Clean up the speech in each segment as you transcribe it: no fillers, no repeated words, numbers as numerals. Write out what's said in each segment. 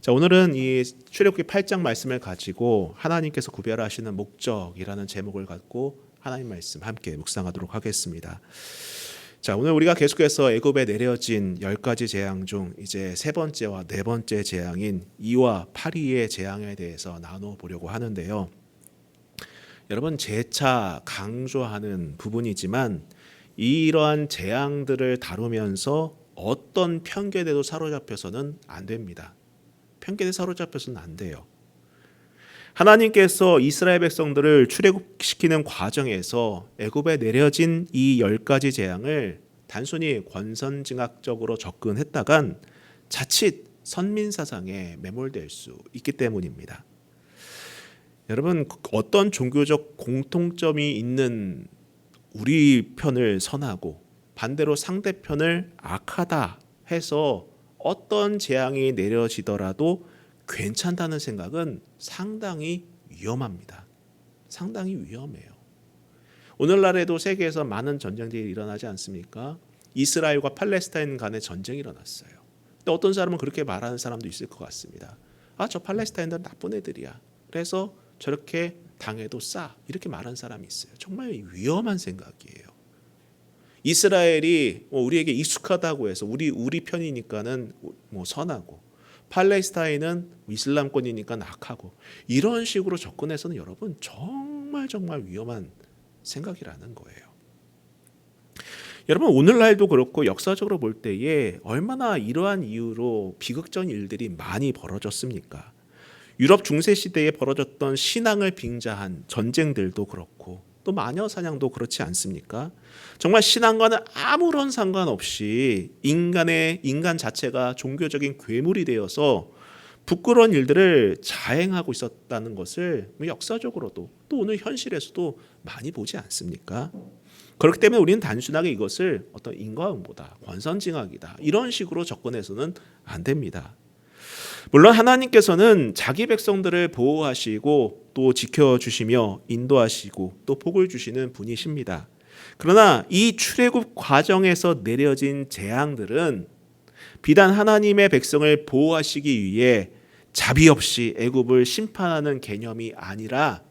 자, 오늘은 이 출애굽기 8장 말씀을 가지고 하나님께서 구별하시는 목적이라는 제목을 갖고 하나님 말씀 함께 묵상하도록 하겠습니다. 자, 오늘 우리가 계속해서 애굽에 내려진 10가지 재앙 중 이제 세 번째와 네 번째 재앙인 이와 파리의 재앙에 대해서 나눠 보려고 하는데요. 여러분, 재차 강조하는 부분이지만 이러한 재앙들을 다루면서 어떤 편견에도 사로잡혀서는 안 됩니다. 편견에 사로잡혀서는 안 돼요. 하나님께서 이스라엘 백성들을 출애굽시키는 과정에서 애굽에 내려진 이 10가지 재앙을 단순히 권선징악적으로 접근했다간 자칫 선민사상에 매몰될 수 있기 때문입니다. 여러분, 어떤 종교적 공통점이 있는 우리 편을 선하고 반대로 상대편을 악하다 해서 어떤 재앙이 내려지더라도 괜찮다는 생각은 상당히 위험합니다. 상당히 위험해요. 오늘날에도 세계에서 많은 전쟁들이 일어나지 않습니까? 이스라엘과 팔레스타인 간의 전쟁이 일어났어요. 근데 어떤 사람은 그렇게 말하는 사람도 있을 것 같습니다. 저 팔레스타인들은 나쁜 애들이야. 그래서 저렇게 당해도 싸. 이렇게 말하는 사람이 있어요. 정말 위험한 생각이에요. 이스라엘이 우리에게 익숙하다고 해서 우리 편이니까는 선하고, 팔레스타인은 이슬람권이니까 악하고, 이런 식으로 접근해서는 여러분 정말 위험한 생각이라는 거예요. 여러분, 오늘날도 그렇고 역사적으로 볼 때에 얼마나 이러한 이유로 비극적인 일들이 많이 벌어졌습니까? 유럽 중세 시대에 벌어졌던 신앙을 빙자한 전쟁들도 그렇고 또 마녀 사냥도 그렇지 않습니까? 정말 신앙과는 아무런 상관없이 인간 자체가 종교적인 괴물이 되어서 부끄러운 일들을 자행하고 있었다는 것을 역사적으로도 또 오늘 현실에서도 많이 보지 않습니까? 그렇기 때문에 우리는 단순하게 이것을 어떤 인과응보다, 권선징악이다, 이런 식으로 접근해서는 안 됩니다. 물론 하나님께서는 자기 백성들을 보호하시고 또 지켜주시며 인도하시고 또 복을 주시는 분이십니다. 그러나 이 출애굽 과정에서 내려진 재앙들은 비단 하나님의 백성을 보호하시기 위해 자비 없이 애굽을 심판하는 개념이 아니라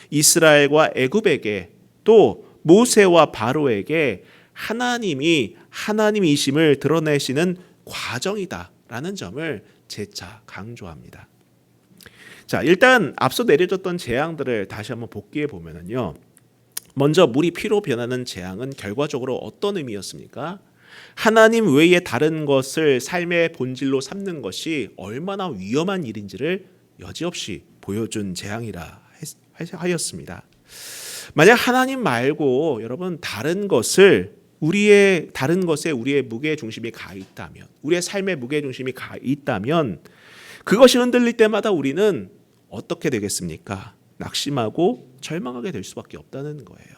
이스라엘과 애굽에게 또 모세와 바로에게 하나님이 하나님이심을 드러내시는 과정이다라는 점을 재차 강조합니다. 자, 일단 앞서 내려졌던 재앙들을 다시 한번 복기해 보면은요. 먼저 물이 피로 변하는 재앙은 결과적으로 어떤 의미였습니까? 하나님 외에 다른 것을 삶의 본질로 삼는 것이 얼마나 위험한 일인지를 여지없이 보여준 재앙이라 하였습니다. 만약 하나님 말고 여러분 다른 것에 우리의 무게 중심이 가 있다면, 우리의 삶의 무게 중심이 가 있다면 그것이 흔들릴 때마다 우리는 어떻게 되겠습니까? 낙심하고 절망하게 될 수밖에 없다는 거예요.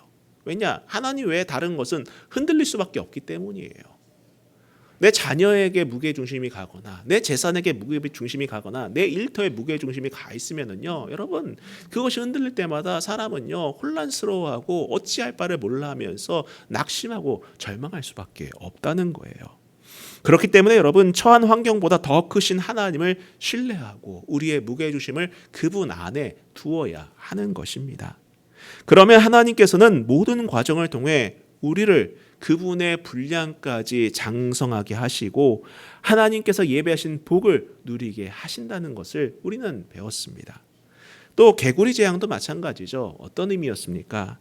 왜냐? 하나님 외에 다른 것은 흔들릴 수밖에 없기 때문이에요. 내 자녀에게 무게중심이 가거나 내 재산에게 무게중심이 가거나 내 일터에 무게중심이 가 있으면은요, 여러분 그것이 흔들릴 때마다 사람은요 혼란스러워하고 어찌할 바를 몰라 하면서 낙심하고 절망할 수밖에 없다는 거예요. 그렇기 때문에 여러분 처한 환경보다 더 크신 하나님을 신뢰하고 우리의 무게중심을 그분 안에 두어야 하는 것입니다. 그러면 하나님께서는 모든 과정을 통해 우리를 그분의 분량까지 장성하게 하시고 하나님께서 예배하신 복을 누리게 하신다는 것을 우리는 배웠습니다. 또 개구리 재앙도 마찬가지죠. 어떤 의미였습니까?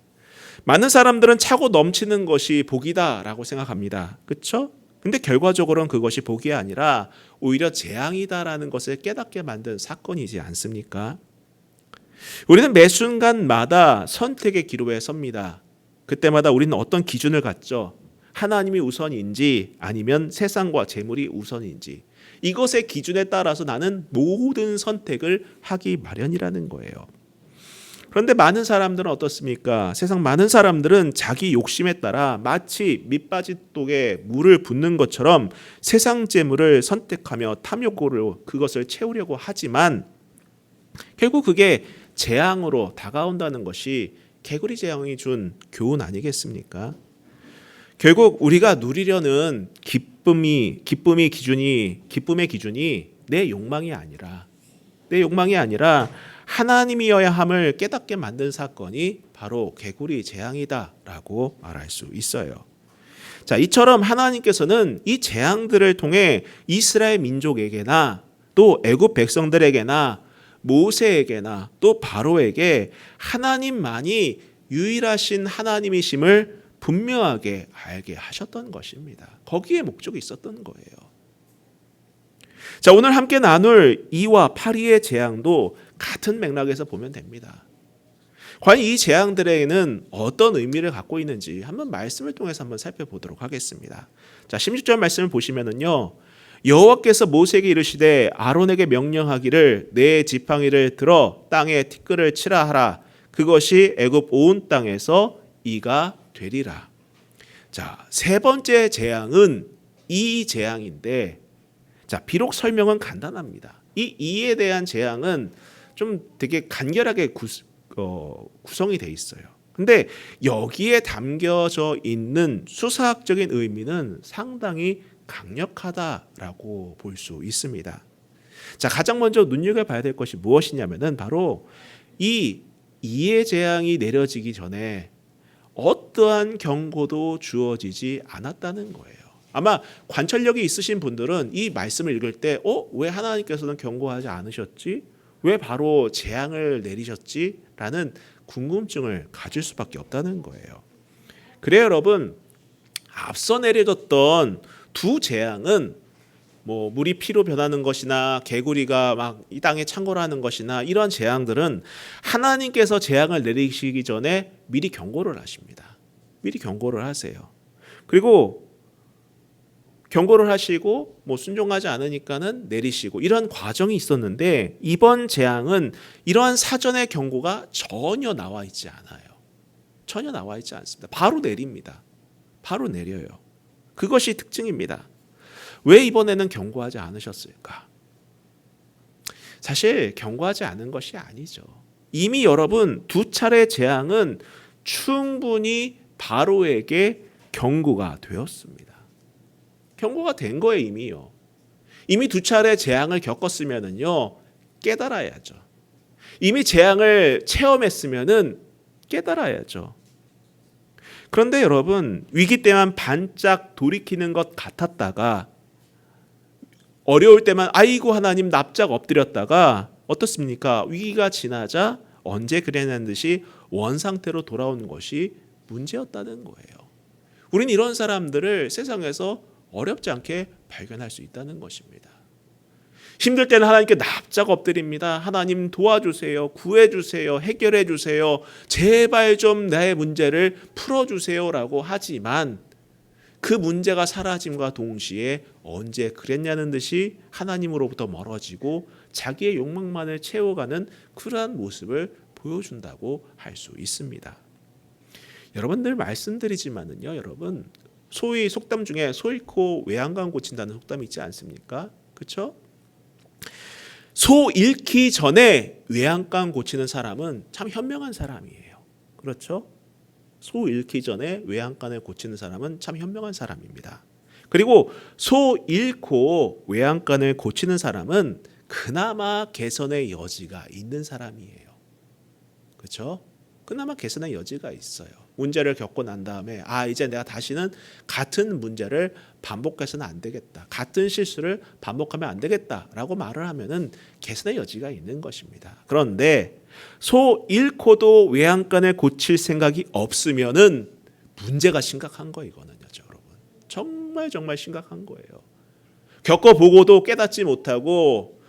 많은 사람들은 차고 넘치는 것이 복이다라고 생각합니다. 그렇죠? 근데 결과적으로는 그것이 복이 아니라 오히려 재앙이다라는 것을 깨닫게 만든 사건이지 않습니까? 우리는 매 순간마다 선택의 기로에 섭니다. 그때마다 우리는 어떤 기준을 갖죠? 하나님이 우선인지 아니면 세상과 재물이 우선인지, 이것의 기준에 따라서 나는 모든 선택을 하기 마련이라는 거예요. 그런데 많은 사람들은 어떻습니까? 세상 많은 사람들은 자기 욕심에 따라 마치 밑바짓독에 물을 붓는 것처럼 세상 재물을 선택하며 탐욕으로 그것을 채우려고 하지만 결국 그게 재앙으로 다가온다는 것이 개구리 재앙이 준 교훈 아니겠습니까? 결국 우리가 누리려는 기쁨의 기준이 내 욕망이 아니라 하나님이어야 함을 깨닫게 만든 사건이 바로 개구리 재앙이다라고 말할 수 있어요. 자, 이처럼 하나님께서는 이 재앙들을 통해 이스라엘 민족에게나 또 애굽 백성들에게나 모세에게나 또 바로에게 하나님만이 유일하신 하나님이심을 분명하게 알게 하셨던 것입니다. 거기에 목적이 있었던 거예요. 자, 오늘 함께 나눌 2와 8위의 재앙도 같은 맥락에서 보면 됩니다. 과연 이 재앙들에게는 어떤 의미를 갖고 있는지 한번 말씀을 통해서 한번 살펴보도록 하겠습니다. 자, 16절 말씀을 보시면은요. 여호와께서 모세에게 이르시되 아론에게 명령하기를 내 지팡이를 들어 땅에 티끌을 치라 하라. 그것이 애굽 온 땅에서 이가 되리라. 자, 세 번째 재앙은 이 재앙인데, 자, 비록 설명은 간단합니다. 이 이에 대한 재앙은 좀 되게 간결하게 구성이 돼 있어요. 근데 여기에 담겨져 있는 수사학적인 의미는 상당히 강력하다라고 볼 수 있습니다. 자, 가장 먼저 눈여겨봐야 될 것이 무엇이냐면은 바로 이 이해 재앙이 내려지기 전에 어떠한 경고도 주어지지 않았다는 거예요. 아마 관찰력이 있으신 분들은 이 말씀을 읽을 때 왜 하나님께서는 경고하지 않으셨지? 왜 바로 재앙을 내리셨지? 라는 궁금증을 가질 수밖에 없다는 거예요. 그래요, 여러분. 앞서 내려졌던 두 재앙은 뭐 물이 피로 변하는 것이나 개구리가 막 이 땅에 창궐하는 것이나 이러한 재앙들은 하나님께서 재앙을 내리시기 전에 미리 경고를 하십니다. 미리 경고를 하세요. 그리고 경고를 하시고 뭐 순종하지 않으니까는 내리시고 이런 과정이 있었는데, 이번 재앙은 이러한 사전의 경고가 전혀 나와 있지 않아요. 전혀 나와 있지 않습니다. 바로 내립니다. 바로 내려요. 그것이 특징입니다. 왜 이번에는 경고하지 않으셨을까? 사실 경고하지 않은 것이 아니죠. 이미 여러분 두 차례 재앙은 충분히 바로에게 경고가 되었습니다. 경고가 된 거예요, 이미요. 이미 두 차례 재앙을 겪었으면은요, 깨달아야죠. 이미 재앙을 체험했으면은 깨달아야죠. 그런데 여러분, 위기 때만 반짝 돌이키는 것 같았다가 어려울 때만 아이고 하나님 납작 엎드렸다가 어떻습니까? 위기가 지나자 언제 그랬냐는 듯이 원상태로 돌아오는 것이 문제였다는 거예요. 우리는 이런 사람들을 세상에서 어렵지 않게 발견할 수 있다는 것입니다. 힘들 때는 하나님께 납작 엎드립니다. 하나님 도와주세요. 구해주세요. 해결해주세요. 제발 좀 나의 문제를 풀어주세요라고 하지만 그 문제가 사라짐과 동시에 언제 그랬냐는 듯이 하나님으로부터 멀어지고 자기의 욕망만을 채워가는 그러한 모습을 보여준다고 할 수 있습니다. 여러분들 말씀드리지만은요, 여러분 소위 속담 중에 소 잃고 외양간 고친다는 속담이 있지 않습니까? 그렇죠? 소 잃기 전에 외양간 고치는 사람은 참 현명한 사람이에요. 그렇죠? 소 잃기 전에 외양간을 고치는 사람은 참 현명한 사람입니다. 그리고 소 잃고 외양간을 고치는 사람은 그나마 개선의 여지가 있는 사람이에요. 그렇죠? 그나마 개선의 여지가 있어요. 문제를 겪고 난 다음에 이제 내가 다시는 같은 문제를 반복해서는 안 되겠다. 같은 실수를 반복하면 안 되겠다라고 말을 하면은 개선의 여지가 있는 것입니다. 그런데 소 잃고도 외양간을 고칠 생각이 없으면은 문제가 심각한 거 이거는요, 여러분. 정말 심각한 거예요. 겪어보고도 깨닫지 못하고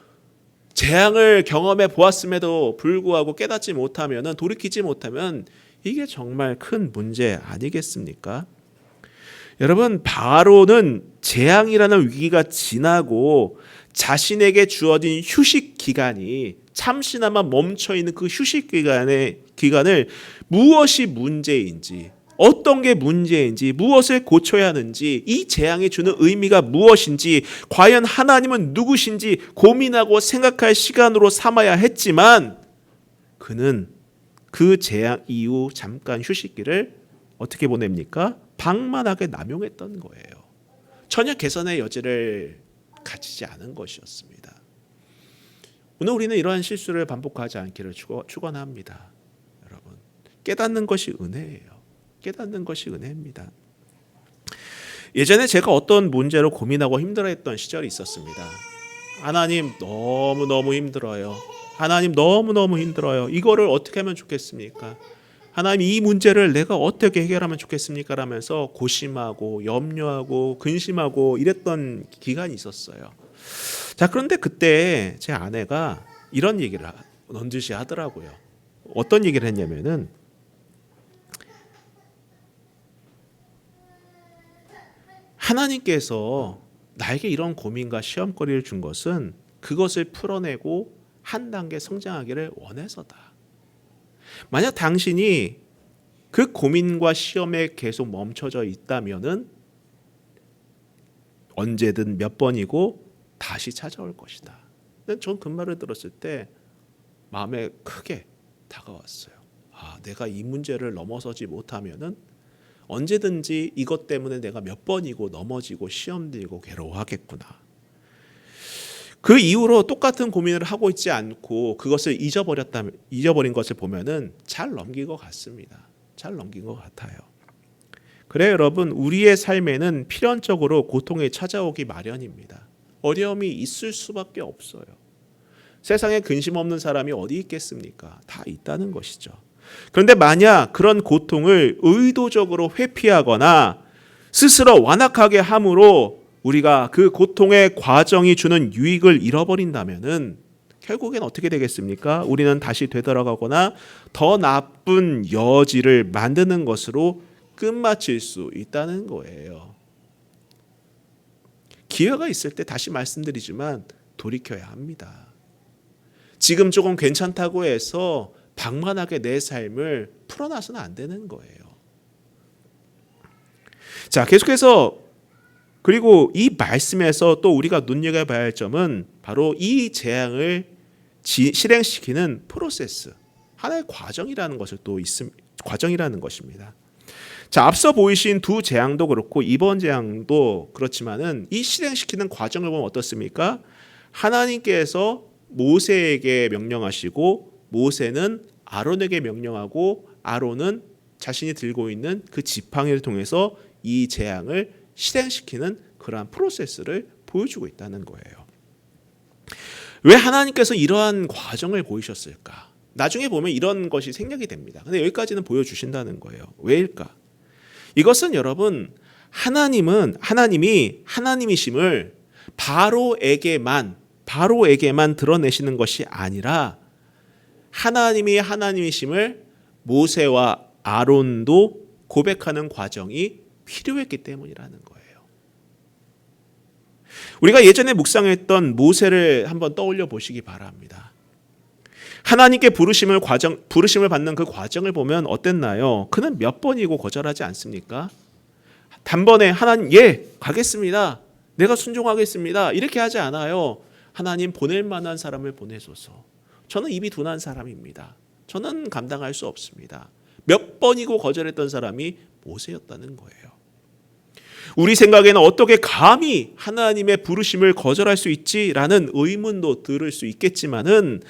재앙을 경험해 보았음에도 불구하고 깨닫지 못하면은, 돌이키지 못하면 이게 정말 큰 문제 아니겠습니까? 여러분, 바로는 재앙이라는 위기가 지나고 자신에게 주어진 휴식 기간이 잠시나마 멈춰 있는 그 휴식 기간을 무엇이 문제인지, 어떤 게 문제인지, 무엇을 고쳐야 하는지, 이 재앙이 주는 의미가 무엇인지, 과연 하나님은 누구신지 고민하고 생각할 시간으로 삼아야 했지만, 그는 그 재앙 이후 잠깐 휴식기를 어떻게 보냅니까? 방만하게 남용했던 거예요. 전혀 개선의 여지를 가지지 않은 것이었습니다. 오늘 우리는 이러한 실수를 반복하지 않기를 축원합니다. 여러분, 깨닫는 것이 은혜예요. 깨닫는 것이 은혜입니다. 예전에 제가 어떤 문제로 고민하고 힘들어했던 시절이 있었습니다. 하나님 너무너무 힘들어요. 하나님 너무너무 힘들어요. 이거를 어떻게 하면 좋겠습니까? 하나님 이 문제를 내가 어떻게 해결하면 좋겠습니까? 라면서 고심하고 염려하고 근심하고 이랬던 기간이 있었어요. 자, 그런데 그때 제 아내가 이런 얘기를 넌지시 하더라고요. 어떤 얘기를 했냐면은 하나님께서 나에게 이런 고민과 시험거리를 준 것은 그것을 풀어내고 한 단계 성장하기를 원해서다. 만약 당신이 그 고민과 시험에 계속 멈춰져 있다면은 언제든 몇 번이고 다시 찾아올 것이다. 전 그 말을 들었을 때 마음에 크게 다가왔어요. 내가 이 문제를 넘어서지 못하면은 언제든지 이것 때문에 내가 몇 번이고 넘어지고 시험 들고 괴로워하겠구나. 그 이후로 똑같은 고민을 하고 있지 않고 그것을 잊어버린 것을 보면은 잘 넘긴 것 같습니다. 잘 넘긴 것 같아요. 그래요, 여러분, 우리의 삶에는 필연적으로 고통이 찾아오기 마련입니다. 어려움이 있을 수밖에 없어요. 세상에 근심 없는 사람이 어디 있겠습니까? 다 있다는 것이죠. 그런데 만약 그런 고통을 의도적으로 회피하거나 스스로 완악하게 함으로 우리가 그 고통의 과정이 주는 유익을 잃어버린다면은 결국엔 어떻게 되겠습니까? 우리는 다시 되돌아가거나 더 나쁜 여지를 만드는 것으로 끝마칠 수 있다는 거예요. 기회가 있을 때 다시 말씀드리지만 돌이켜야 합니다. 지금 조금 괜찮다고 해서 방만하게 내 삶을 풀어놔서는 안 되는 거예요. 자, 계속해서 그리고 이 말씀에서 또 우리가 눈여겨봐야 할 점은 바로 이 재앙을 실행시키는 프로세스, 하나의 과정이라는 것을 또 과정이라는 것입니다. 자, 앞서 보이신 두 재앙도 그렇고 이번 재앙도 그렇지만은 이 실행시키는 과정을 보면 어떻습니까? 하나님께서 모세에게 명령하시고 모세는 아론에게 명령하고 아론은 자신이 들고 있는 그 지팡이를 통해서 이 재앙을 실행시키는 그러한 프로세스를 보여주고 있다는 거예요. 왜 하나님께서 이러한 과정을 보이셨을까? 나중에 보면 이런 것이 생략이 됩니다. 근데 여기까지는 보여주신다는 거예요. 왜일까? 이것은 여러분, 하나님이 하나님이심을 바로에게만 드러내시는 것이 아니라 하나님이 하나님이심을 모세와 아론도 고백하는 과정이 필요했기 때문이라는 거예요. 우리가 예전에 묵상했던 모세를 한번 떠올려 보시기 바랍니다. 하나님께 부르심을 받는 그 과정을 보면 어땠나요? 그는 몇 번이고 거절하지 않습니까? 단번에 하나님, 가겠습니다. 내가 순종하겠습니다. 이렇게 하지 않아요. 하나님, 보낼 만한 사람을 보내소서. 저는 입이 둔한 사람입니다. 저는 감당할 수 없습니다. 몇 번이고 거절했던 사람이 모세였다는 거예요. 우리 생각에는 어떻게 감히 하나님의 부르심을 거절할 수 있지라는 의문도 들을 수 있겠지만은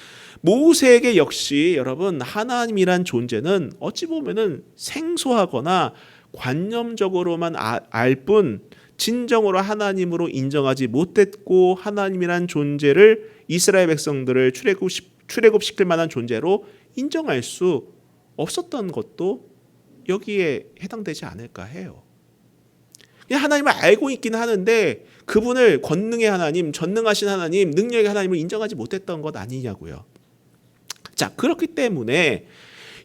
모세에게 역시 여러분, 하나님이란 존재는 어찌 보면은 생소하거나 관념적으로만 알 뿐 진정으로 하나님으로 인정하지 못했고 하나님이란 존재를 이스라엘 백성들을 출애굽시킬 만한 존재로 인정할 수 없었던 것도 여기에 해당되지 않을까 해요. 그냥 하나님을 알고 있기는 하는데 그분을 권능의 하나님, 전능하신 하나님, 능력의 하나님을 인정하지 못했던 것 아니냐고요. 자, 그렇기 때문에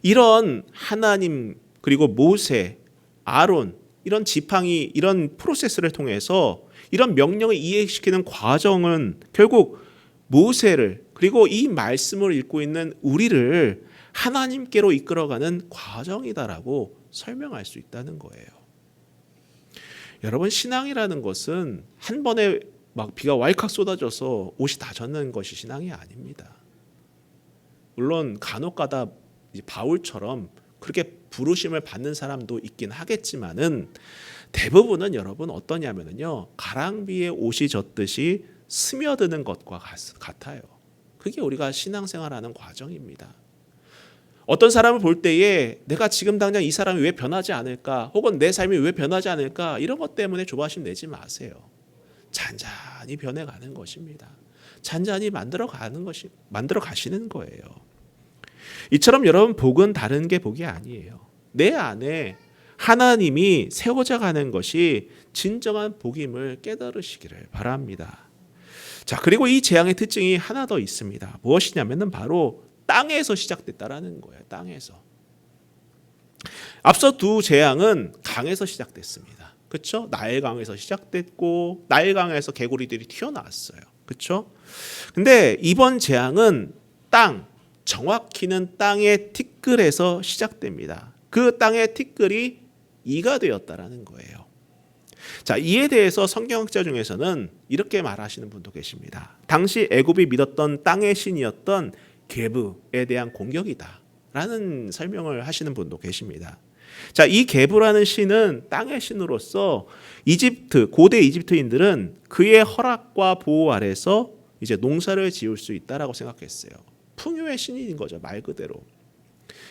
이런 하나님 그리고 모세, 아론 이런 지팡이 이런 프로세스를 통해서 이런 명령을 이해시키는 과정은 결국 모세를 그리고 이 말씀을 읽고 있는 우리를 하나님께로 이끌어가는 과정이다라고 설명할 수 있다는 거예요. 여러분, 신앙이라는 것은 한 번에 막 비가 왈칵 쏟아져서 옷이 다 젖는 것이 신앙이 아닙니다. 물론 간혹가다 바울처럼 그렇게 부르심을 받는 사람도 있긴 하겠지만은 대부분은 여러분 어떠냐면요, 가랑비에 옷이 젖듯이 스며드는 것과 같아요. 그게 우리가 신앙생활하는 과정입니다. 어떤 사람을 볼 때에 내가 지금 당장 이 사람이 왜 변하지 않을까, 혹은 내 삶이 왜 변하지 않을까, 이런 것 때문에 조바심 내지 마세요. 잔잔히 변해가는 것입니다. 잔잔히 만들어 가시는 거예요. 이처럼 여러분, 복은 다른 게 복이 아니에요. 내 안에 하나님이 세워져 가는 것이 진정한 복임을 깨달으시기를 바랍니다. 자, 그리고 이 재앙의 특징이 하나 더 있습니다. 무엇이냐면은 바로 땅에서 시작됐다라는 거예요. 땅에서. 앞서 두 재앙은 강에서 시작됐습니다. 그렇죠? 나일강에서 시작됐고 나일강에서 개구리들이 튀어나왔어요. 그렇죠? 근데 이번 재앙은 정확히는 땅의 티끌에서 시작됩니다. 그 땅의 티끌이 이가 되었다라는 거예요. 자, 이에 대해서 성경학자 중에서는 이렇게 말하시는 분도 계십니다. 당시 애굽이 믿었던 땅의 신이었던 게브에 대한 공격이다라는 설명을 하시는 분도 계십니다. 자, 이 게브라는 신은 땅의 신으로서 고대 이집트인들은 그의 허락과 보호 아래서 이제 농사를 지을 수 있다라고 생각했어요. 풍요의 신인 거죠, 말 그대로.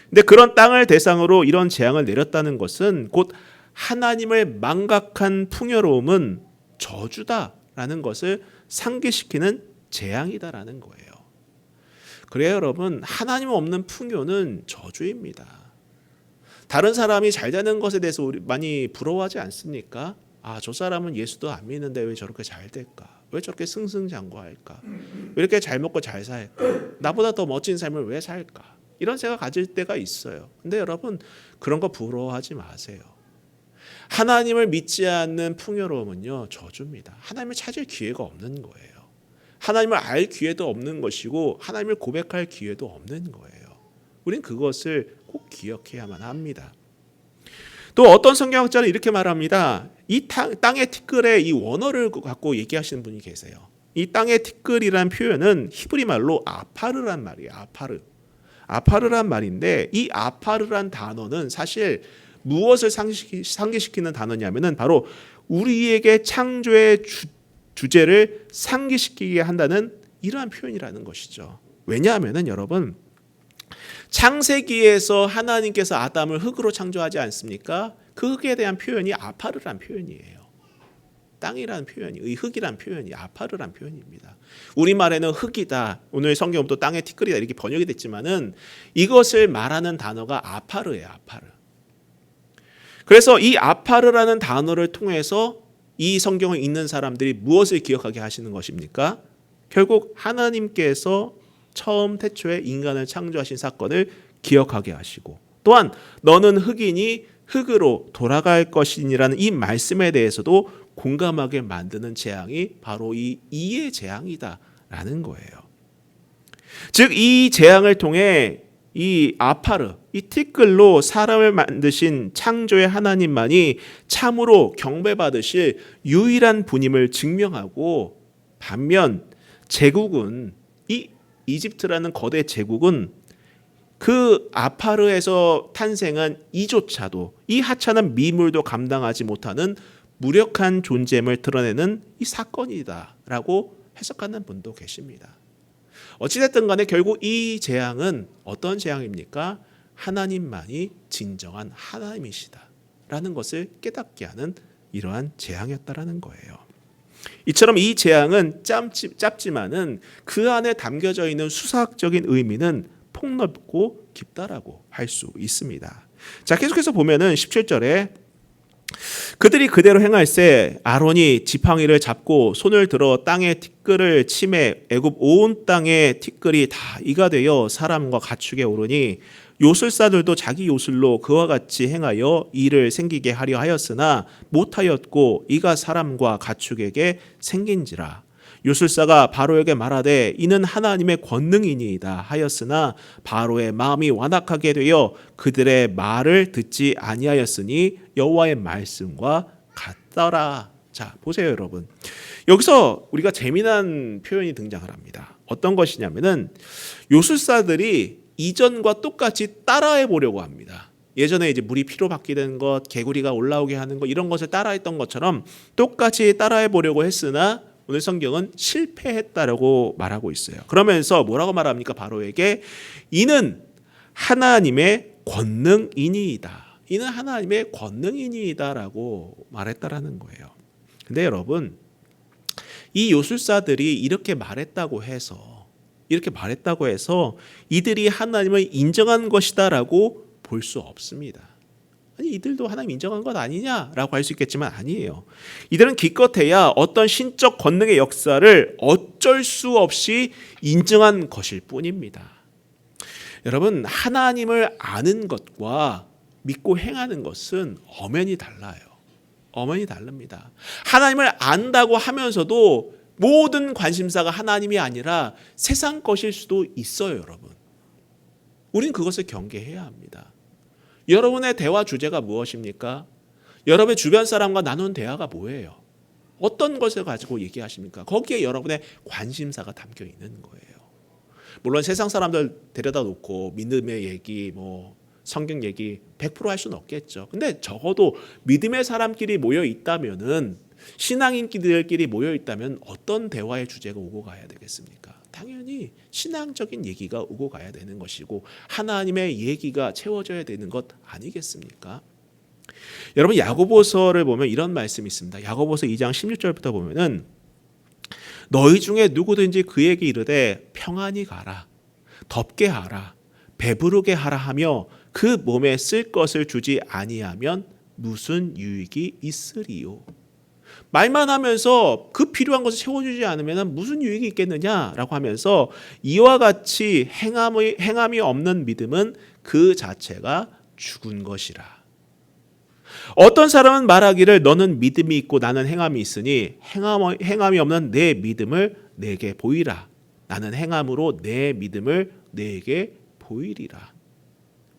근데 그런 땅을 대상으로 이런 재앙을 내렸다는 것은 곧 하나님을 망각한 풍요로움은 저주다라는 것을 상기시키는 재앙이다라는 거예요. 그래요, 여러분, 하나님 없는 풍요는 저주입니다. 다른 사람이 잘 되는 것에 대해서 우리 많이 부러워하지 않습니까? 아, 저 사람은 예수도 안 믿는데 왜 저렇게 잘 될까? 왜 저렇게 승승장구할까? 왜 이렇게 잘 먹고 잘 살까? 나보다 더 멋진 삶을 왜 살까? 이런 생각 가질 때가 있어요. 근데 여러분, 그런 거 부러워하지 마세요. 하나님을 믿지 않는 풍요로움은요, 저주입니다. 하나님을 찾을 기회가 없는 거예요. 하나님을 알 기회도 없는 것이고 하나님을 고백할 기회도 없는 거예요. 우린 그것을 꼭 기억해야만 합니다. 또 어떤 성경학자는 이렇게 말합니다. 이 땅의 티끌의 이 원어를 갖고 얘기하시는 분이 계세요. 이 땅의 티끌이란 표현은 히브리 말로 아파르란 말이에요. 아파르란 말인데, 이 아파르란 단어는 사실 무엇을 상기시키는 단어냐면은 바로 우리에게 창조의 주제를 상기시키게 한다는 이러한 표현이라는 것이죠. 왜냐하면은 여러분, 창세기에서 하나님께서 아담을 흙으로 창조하지 않습니까? 그 흙에 대한 표현이 아파르란 표현이에요. 땅이라는 표현이, 이 흙이란 표현이 아파르란 표현입니다. 우리말에는 흙이다, 오늘 성경부터 땅의 티끌이다 이렇게 번역이 됐지만은 이것을 말하는 단어가 아파르예요. 아파르. 그래서 이 아파르라는 단어를 통해서 이 성경을 읽는 사람들이 무엇을 기억하게 하시는 것입니까? 결국 하나님께서 처음 태초에 인간을 창조하신 사건을 기억하게 하시고, 또한 너는 흙이니 흙으로 돌아갈 것이니라는 이 말씀에 대해서도 공감하게 만드는 재앙이 바로 이 이의 재앙이다라는 거예요. 즉, 이 재앙을 통해 이 아파르, 이 티끌로 사람을 만드신 창조의 하나님만이 참으로 경배받으실 유일한 분임을 증명하고, 반면 제국은, 이 이집트라는 거대 제국은 그 아파르에서 탄생한 이조차도, 이 하찮은 미물도 감당하지 못하는 무력한 존재임을 드러내는 이 사건이다라고 해석하는 분도 계십니다. 어찌됐든 간에 결국 이 재앙은 어떤 재앙입니까? 하나님만이 진정한 하나님이시다라는 것을 깨닫게 하는 이러한 재앙이었다라는 거예요. 이처럼 이 재앙은 짧지만은 그 안에 담겨져 있는 수사학적인 의미는 폭넓고 깊다라고 할 수 있습니다. 자, 계속해서 보면은 17절에 그들이 그대로 행할세 아론이 지팡이를 잡고 손을 들어 땅의 티끌을 치매 애굽 온 땅의 티끌이 다 이가 되어 사람과 가축에 오르니 요술사들도 자기 요술로 그와 같이 행하여 이를 생기게 하려 하였으나 못하였고 이가 사람과 가축에게 생긴지라. 요술사가 바로에게 말하되 이는 하나님의 권능이니이다 하였으나 바로의 마음이 완악하게 되어 그들의 말을 듣지 아니하였으니 여호와의 말씀과 같더라. 자, 보세요 여러분. 여기서 우리가 재미난 표현이 등장을 합니다. 어떤 것이냐면은 요술사들이 이전과 똑같이 따라해 보려고 합니다. 예전에 이제 물이 피로 바뀌는 것, 개구리가 올라오게 하는 것, 이런 것을 따라했던 것처럼 똑같이 따라해 보려고 했으나 오늘 성경은 실패했다라고 말하고 있어요. 그러면서 뭐라고 말합니까? 바로에게 이는 하나님의 권능이니이다. 이는 하나님의 권능이니이다라고 말했다라는 거예요. 근데 여러분, 이 요술사들이 이렇게 말했다고 해서 이들이 하나님을 인정한 것이다라고 볼 수 없습니다. 아니, 이들도 하나님 인정한 것 아니냐라고 할 수 있겠지만 아니에요. 이들은 기껏해야 어떤 신적 권능의 역사를 어쩔 수 없이 인정한 것일 뿐입니다. 여러분, 하나님을 아는 것과 믿고 행하는 것은 엄연히 달라요. 엄연히 다릅니다. 하나님을 안다고 하면서도 모든 관심사가 하나님이 아니라 세상 것일 수도 있어요, 여러분. 우린 그것을 경계해야 합니다. 여러분의 대화 주제가 무엇입니까? 여러분의 주변 사람과 나눈 대화가 뭐예요? 어떤 것을 가지고 얘기하십니까? 거기에 여러분의 관심사가 담겨 있는 거예요. 물론 세상 사람들 데려다 놓고 믿음의 얘기, 성경 얘기 100% 할 수는 없겠죠. 근데 적어도 믿음의 사람끼리 모여 있다면은, 신앙인들끼리 모여 있다면 어떤 대화의 주제가 오고 가야 되겠습니까? 당연히 신앙적인 얘기가 오고 가야 되는 것이고 하나님의 얘기가 채워져야 되는 것 아니겠습니까? 여러분, 야고보서를 보면 이런 말씀이 있습니다. 야고보서 2장 16절부터 보면은 너희 중에 누구든지 그에게 이르되 평안히 가라, 덥게 하라, 배부르게 하라 하며 그 몸에 쓸 것을 주지 아니하면 무슨 유익이 있으리요? 말만 하면서 그 필요한 것을 채워주지 않으면 무슨 유익이 있겠느냐라고 하면서 이와 같이 행함이 없는 믿음은 그 자체가 죽은 것이라. 어떤 사람은 말하기를 너는 믿음이 있고 나는 행함이 있으니 행함이 없는 내 믿음을 내게 보이라. 나는 행함으로 내 믿음을 내게 보이리라.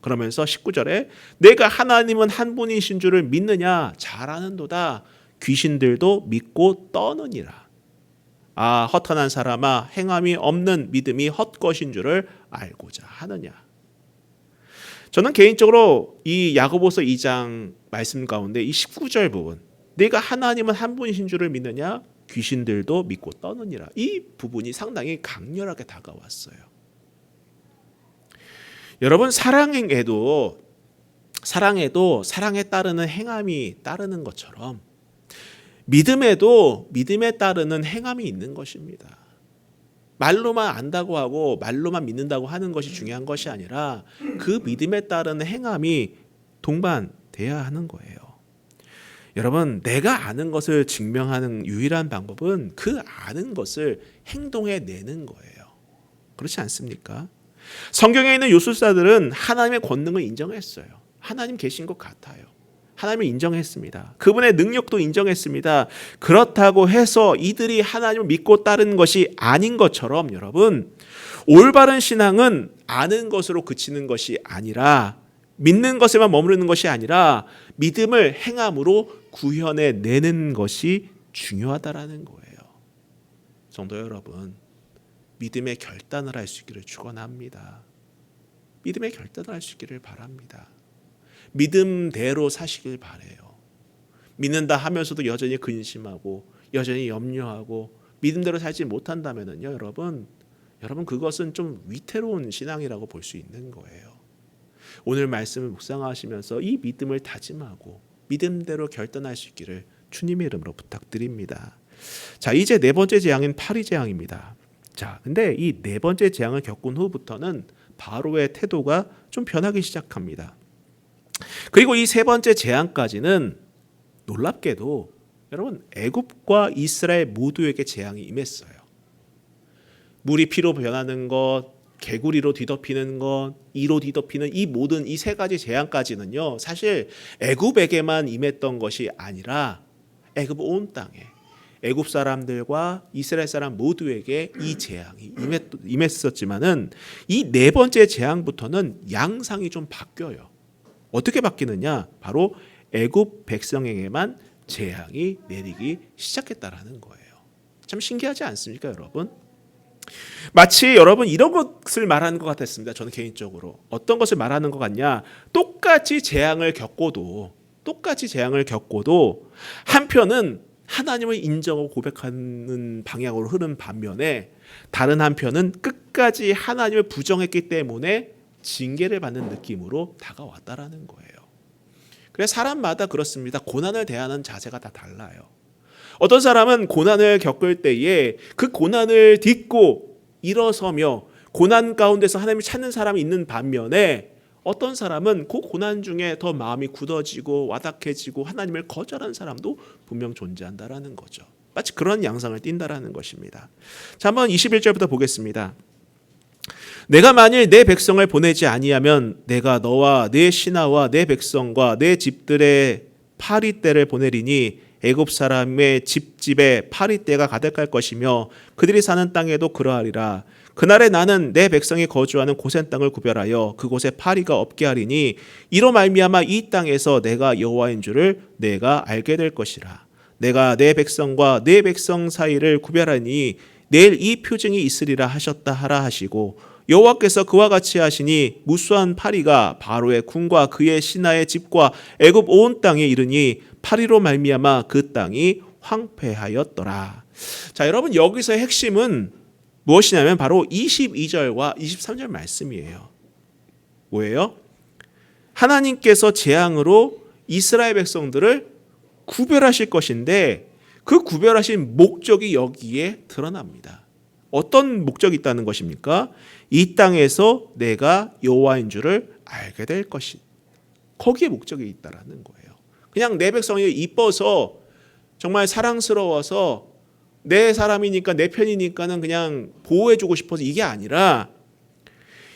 그러면서 19절에 내가 하나님은 한 분이신 줄을 믿느냐? 잘 아는도다. 귀신들도 믿고 떠느니라. 아, 허탄한 사람아, 행함이 없는 믿음이 헛것인 줄을 알고자 하느냐. 저는 개인적으로 이 야고보서 2장 말씀 가운데 이 19절 부분, 내가 하나님은 한 분이신 줄을 믿느냐? 귀신들도 믿고 떠느니라. 이 부분이 상당히 강렬하게 다가왔어요. 여러분, 사랑에도 사랑에 따르는 행함이 따르는 것처럼 믿음에도 믿음에 따르는 행함이 있는 것입니다. 말로만 안다고 하고 말로만 믿는다고 하는 것이 중요한 것이 아니라 그 믿음에 따르는 행함이 동반돼야 하는 거예요. 여러분, 내가 아는 것을 증명하는 유일한 방법은 그 아는 것을 행동에 내는 거예요. 그렇지 않습니까? 성경에 있는 요술사들은 하나님의 권능을 인정했어요. 하나님 계신 것 같아요. 하나님을 인정했습니다. 그분의 능력도 인정했습니다. 그렇다고 해서 이들이 하나님을 믿고 따르는 것이 아닌 것처럼 여러분, 올바른 신앙은 아는 것으로 그치는 것이 아니라, 믿는 것에만 머무르는 것이 아니라 믿음을 행함으로 구현해 내는 것이 중요하다라는 거예요. 성도 여러분, 믿음의 결단을 할 수 있기를 축원합니다. 믿음의 결단을 할 수 있기를 바랍니다. 믿음대로 사시길 바래요. 믿는다 하면서도 여전히 근심하고 여전히 염려하고 믿음대로 살지 못한다면요, 여러분 그것은 좀 위태로운 신앙이라고 볼 수 있는 거예요. 오늘 말씀을 묵상하시면서 이 믿음을 다짐하고 믿음대로 결단할 수 있기를 주님의 이름으로 부탁드립니다. 자, 이제 네 번째 재앙인 파리 재앙입니다. 자, 근데 이 네 번째 재앙을 겪은 후부터는 바로의 태도가 좀 변하기 시작합니다. 그리고 이 세 번째 재앙까지는 놀랍게도 여러분, 애굽과 이스라엘 모두에게 재앙이 임했어요. 물이 피로 변하는 것, 개구리로 뒤덮이는 것, 이로 뒤덮이는 이 모든 이 세 가지 재앙까지는요, 사실 애굽에게만 임했던 것이 아니라 애굽 온 땅에, 애굽 사람들과 이스라엘 사람 모두에게 이 재앙이 임했었지만은 이 네 번째 재앙부터는 양상이 좀 바뀌어요. 어떻게 바뀌느냐? 바로 애굽 백성에게만 재앙이 내리기 시작했다라는 거예요. 참 신기하지 않습니까, 여러분? 마치 여러분 이런 것을 말하는 것 같았습니다. 저는 개인적으로 어떤 것을 말하는 것 같냐? 똑같이 재앙을 겪고도 한편은 하나님을 인정하고 고백하는 방향으로 흐른 반면에 다른 한편은 끝까지 하나님을 부정했기 때문에 징계를 받는 느낌으로 다가왔다라는 거예요. 그래서 사람마다 그렇습니다. 고난을 대하는 자세가 다 달라요. 어떤 사람은 고난을 겪을 때에 그 고난을 딛고 일어서며 고난 가운데서 하나님을 찾는 사람이 있는 반면에 어떤 사람은 그 고난 중에 더 마음이 굳어지고 와닥해지고 하나님을 거절한 사람도 분명 존재한다라는 거죠. 마치 그런 양상을 띈다라는 것입니다. 자, 한번 21절부터 보겠습니다. 내가 만일 내 백성을 보내지 아니하면 내가 너와 내 신하와 내 백성과 내 집들의 파리떼를 보내리니 애굽 사람의 집집에 파리떼가 가득할 것이며 그들이 사는 땅에도 그러하리라. 그날에 나는 내 백성이 거주하는 고센 땅을 구별하여 그곳에 파리가 없게 하리니 이로 말미암아 이 땅에서 내가 여호와인 줄을 내가 알게 될 것이라. 내가 내 백성과 내 백성 사이를 구별하니 내일 이 표징이 있으리라 하셨다 하라 하시고 여호와께서 그와 같이 하시니 무수한 파리가 바로의 궁과 그의 신하의 집과 애굽 온 땅에 이르니 파리로 말미암아 그 땅이 황폐하였더라. 자, 여러분 여기서의 핵심은 무엇이냐면 바로 22절과 23절 말씀이에요. 뭐예요? 하나님께서 재앙으로 이스라엘 백성들을 구별하실 것인데 그 구별하신 목적이 여기에 드러납니다. 어떤 목적이 있다는 것입니까? 이 땅에서 내가 여호와인 줄을 알게 될 것이 거기에 목적이 있다라는 거예요. 그냥 내 백성이 이뻐서 정말 사랑스러워서 내 사람이니까 내 편이니까는 그냥 보호해주고 싶어서 이게 아니라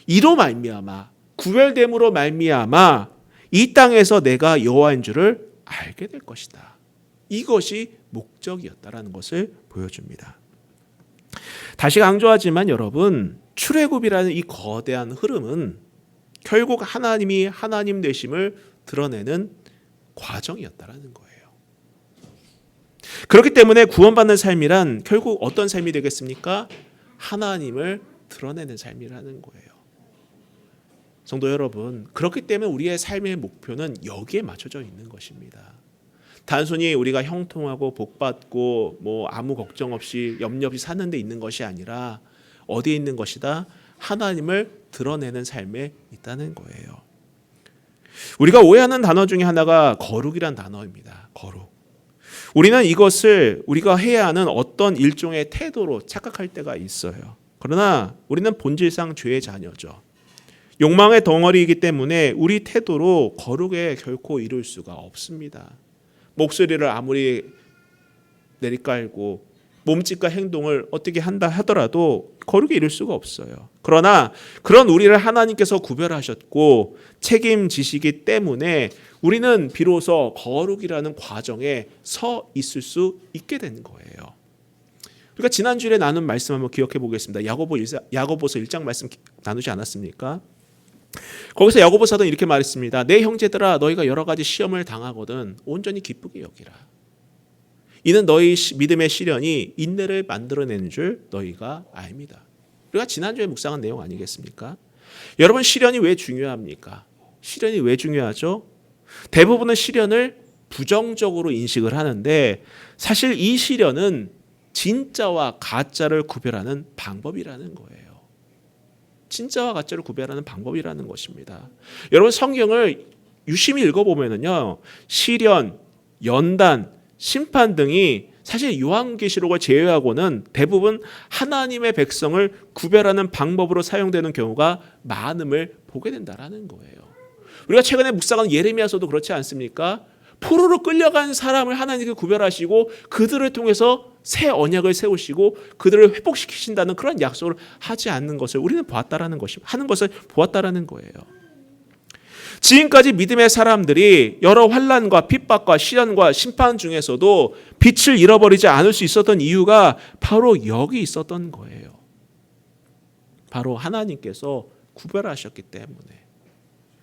이로 말미암아 구별됨으로 말미암아 이 땅에서 내가 여호와인 줄을 알게 될 것이다. 이것이 목적이었다라는 것을 보여줍니다. 다시 강조하지만 여러분 출애굽이라는 이 거대한 흐름은 결국 하나님이 하나님 되심을 드러내는 과정이었다라는 거예요. 그렇기 때문에 구원받는 삶이란 결국 어떤 삶이 되겠습니까? 하나님을 드러내는 삶이라는 거예요. 성도 여러분, 그렇기 때문에 우리의 삶의 목표는 여기에 맞춰져 있는 것입니다. 단순히 우리가 형통하고 복받고 뭐 아무 걱정 없이 염려 없이 사는 데 있는 것이 아니라 어디에 있는 것이다? 하나님을 드러내는 삶에 있다는 거예요. 우리가 오해하는 단어 중에 하나가 거룩이란 단어입니다. 거룩. 우리는 이것을 우리가 해야 하는 어떤 일종의 태도로 착각할 때가 있어요. 그러나 우리는 본질상 죄의 자녀죠. 욕망의 덩어리이기 때문에 우리 태도로 거룩에 결코 이룰 수가 없습니다. 목소리를 아무리 내리깔고 몸짓과 행동을 어떻게 한다 하더라도 거룩에 이룰 수가 없어요. 그러나 그런 우리를 하나님께서 구별하셨고 책임지시기 때문에 우리는 비로소 거룩이라는 과정에 서 있을 수 있게 된 거예요. 우리가 지난주에 나눈 말씀 한번 기억해 보겠습니다. 야고보서 1장 말씀 나누지 않았습니까? 거기서 야고보 사도는 이렇게 말했습니다. 내 형제들아 너희가 여러 가지 시험을 당하거든 온전히 기쁘게 여기라. 이는 너희 믿음의 시련이 인내를 만들어내는 줄 너희가 압니다. 우리가 지난주에 묵상한 내용 아니겠습니까? 여러분 시련이 왜 중요합니까? 시련이 왜 중요하죠? 대부분은 시련을 부정적으로 인식을 하는데 사실 이 시련은 진짜와 가짜를 구별하는 방법이라는 거예요. 진짜와 가짜를 구별하는 방법이라는 것입니다. 여러분 성경을 유심히 읽어보면요, 시련, 연단, 심판 등이 사실 요한계시록을 제외하고는 대부분 하나님의 백성을 구별하는 방법으로 사용되는 경우가 많음을 보게 된다는 거예요. 우리가 최근에 묵상한 예레미야서도 그렇지 않습니까? 포로로 끌려간 사람을 하나님께 구별하시고 그들을 통해서 새 언약을 세우시고 그들을 회복시키신다는 그런 약속을 하지 않는 것을 우리는 보았다라는 것입니다. 하는 것을 보았다라는 거예요. 지금까지 믿음의 사람들이 여러 환난과 핍박과 시련과 심판 중에서도 빛을 잃어버리지 않을 수 있었던 이유가 바로 여기 있었던 거예요. 바로 하나님께서 구별하셨기 때문에,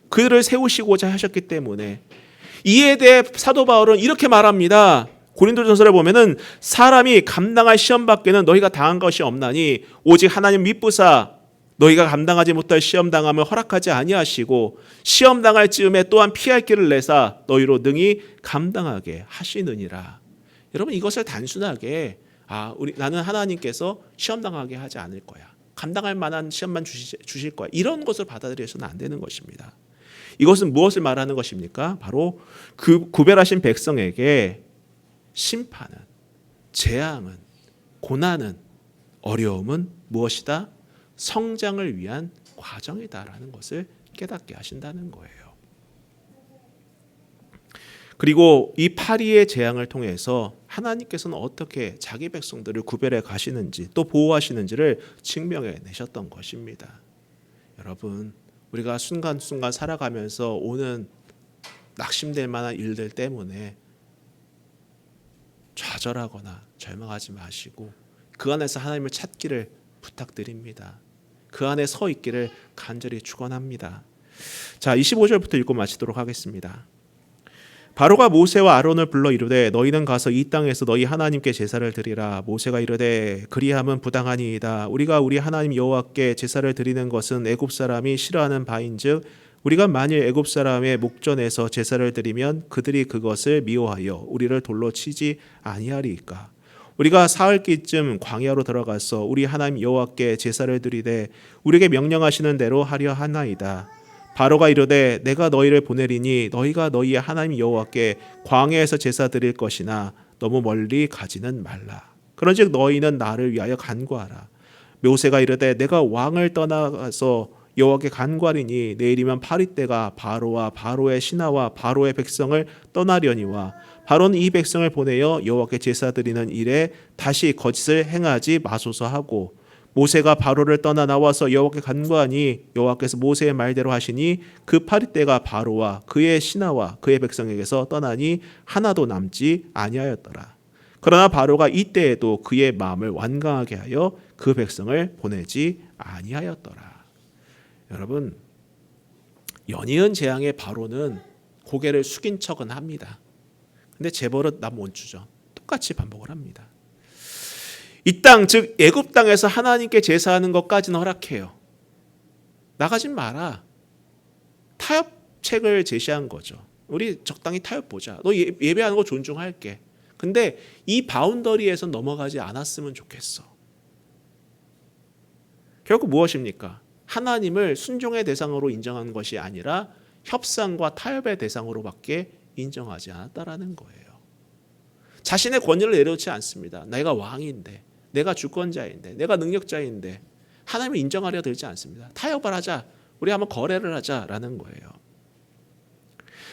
그들을 세우시고자 하셨기 때문에. 이에 대해 사도 바울은 이렇게 말합니다. 고린도전서를 보면은 사람이 감당할 시험 밖에는 너희가 당한 것이 없나니 오직 하나님 미쁘사 너희가 감당하지 못할 시험 당함을 허락하지 아니하시고 시험 당할 즈음에 또한 피할 길을 내사 너희로 능히 감당하게 하시느니라. 여러분 이것을 단순하게 나는 하나님께서 시험 당하게 하지 않을 거야. 감당할 만한 시험만 주실 거야. 이런 것을 받아들여서는 안 되는 것입니다. 이것은 무엇을 말하는 것입니까? 바로 그 구별하신 백성에게 심판은, 재앙은, 고난은, 어려움은 무엇이다? 성장을 위한 과정이다라는 것을 깨닫게 하신다는 거예요. 그리고 이 파리의 재앙을 통해서 하나님께서는 어떻게 자기 백성들을 구별해 가시는지 또 보호하시는지를 증명해 내셨던 것입니다. 여러분, 우리가 순간순간 살아가면서 오는 낙심될 만한 일들 때문에 좌절하거나 절망하지 마시고 그 안에서 하나님을 찾기를 부탁드립니다. 그 안에 서 있기를 간절히 축원합니다. 자, 25절부터 읽고 마치도록 하겠습니다. 바로가 모세와 아론을 불러 이르되 너희는 가서 이 땅에서 너희 하나님께 제사를 드리라. 모세가 이르되 그리함은 부당하니이다. 우리가 우리 하나님 여호와께 제사를 드리는 것은 애굽 사람이 싫어하는 바인즉 우리가 만일 애굽 사람의 목전에서 제사를 드리면 그들이 그것을 미워하여 우리를 돌로 치지 아니하리이까. 우리가 사흘기쯤 광야로 들어가서 우리 하나님 여호와께 제사를 드리되 우리에게 명령하시는 대로 하려 하나이다. 바로가 이르되 내가 너희를 보내리니 너희가 너희의 하나님 여호와께 광야에서 제사 드릴 것이나 너무 멀리 가지는 말라. 그런즉 너희는 나를 위하여 간구하라. 모세가 이르되 내가 왕을 떠나가서 여호와께 간구하리니 내일이면 파리떼가 바로와 바로의 신하와 바로의 백성을 떠나려니와 바로는 이 백성을 보내어 여호와께 제사 드리는 일에 다시 거짓을 행하지 마소서 하고 모세가 바로를 떠나 나와서 여호와께 간구하니 여호와께서 모세의 말대로 하시니 그 파리떼가 바로와 그의 신하와 그의 백성에게서 떠나니 하나도 남지 아니하였더라. 그러나 바로가 이때에도 그의 마음을 완강하게 하여 그 백성을 보내지 아니하였더라. 여러분, 연이은 재앙의 바로는 고개를 숙인 척은 합니다. 근데 재벌은 남 원추죠. 똑같이 반복을 합니다. 이 땅, 즉 애굽 땅에서 하나님께 제사하는 것까지는 허락해요. 나가진 마라. 타협책을 제시한 거죠. 우리 적당히 타협 보자. 너 예배하는 거 존중할게. 근데 이 바운더리에서 넘어가지 않았으면 좋겠어. 결국 무엇입니까? 하나님을 순종의 대상으로 인정하는 것이 아니라 협상과 타협의 대상으로밖에 인정하지 않았다라는 거예요. 자신의 권위를 내려놓지 않습니다. 내가 왕인데, 내가 주권자인데, 내가 능력자인데 하나님을 인정하려 들지 않습니다. 타협을 하자, 우리 한번 거래를 하자라는 거예요.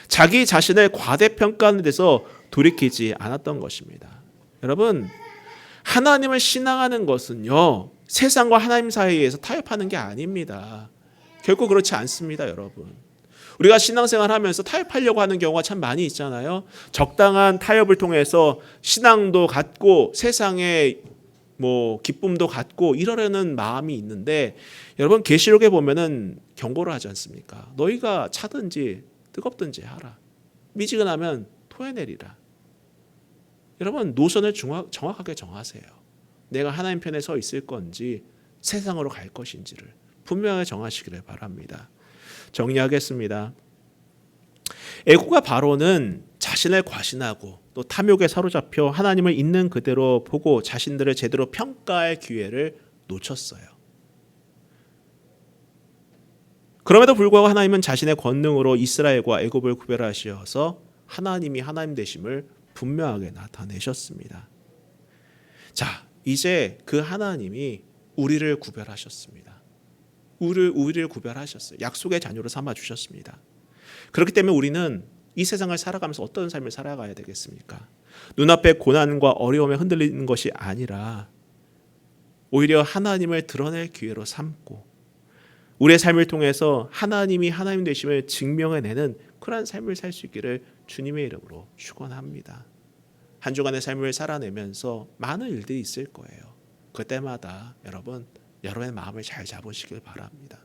자기 자신을 과대평가하는 데서 돌이키지 않았던 것입니다. 여러분, 하나님을 신앙하는 것은요, 세상과 하나님 사이에서 타협하는 게 아닙니다. 결코 그렇지 않습니다, 여러분. 우리가 신앙생활 하면서 타협하려고 하는 경우가 참 많이 있잖아요. 적당한 타협을 통해서 신앙도 갖고 세상의 기쁨도 갖고 이러려는 마음이 있는데, 여러분 계시록에 보면은 경고를 하지 않습니까? 너희가 차든지 뜨겁든지 하라. 미지근하면 토해내리라. 여러분, 노선을 정확하게 정하세요. 내가 하나님 편에 서 있을 건지 세상으로 갈 것인지를 분명하게 정하시기를 바랍니다. 정리하겠습니다. 애굽과 바로는 자신을 과신하고 또 탐욕에 사로잡혀 하나님을 있는 그대로 보고 자신들을 제대로 평가할 기회를 놓쳤어요. 그럼에도 불구하고 하나님은 자신의 권능으로 이스라엘과 애굽을 구별하셔서 하나님이 하나님 되심을 분명하게 나타내셨습니다. 자, 이제 그 하나님이 우리를 구별하셨습니다. 우리를 구별하셨어요. 약속의 자녀로 삼아 주셨습니다. 그렇기 때문에 우리는 이 세상을 살아가면서 어떤 삶을 살아가야 되겠습니까? 눈앞의 고난과 어려움에 흔들리는 것이 아니라 오히려 하나님을 드러낼 기회로 삼고 우리의 삶을 통해서 하나님이 하나님 되심을 증명해내는 그러한 삶을 살 수 있기를 주님의 이름으로 축원합니다. 한 주간의 삶을 살아내면서 많은 일들이 있을 거예요. 그때마다 여러분의 마음을 잘 잡으시길 바랍니다.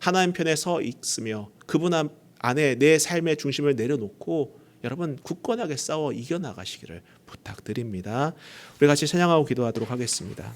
하나님 편에 서 있으며 그분 안에 내 삶의 중심을 내려놓고 여러분 굳건하게 싸워 이겨나가시기를 부탁드립니다. 우리 같이 찬양하고 기도하도록 하겠습니다.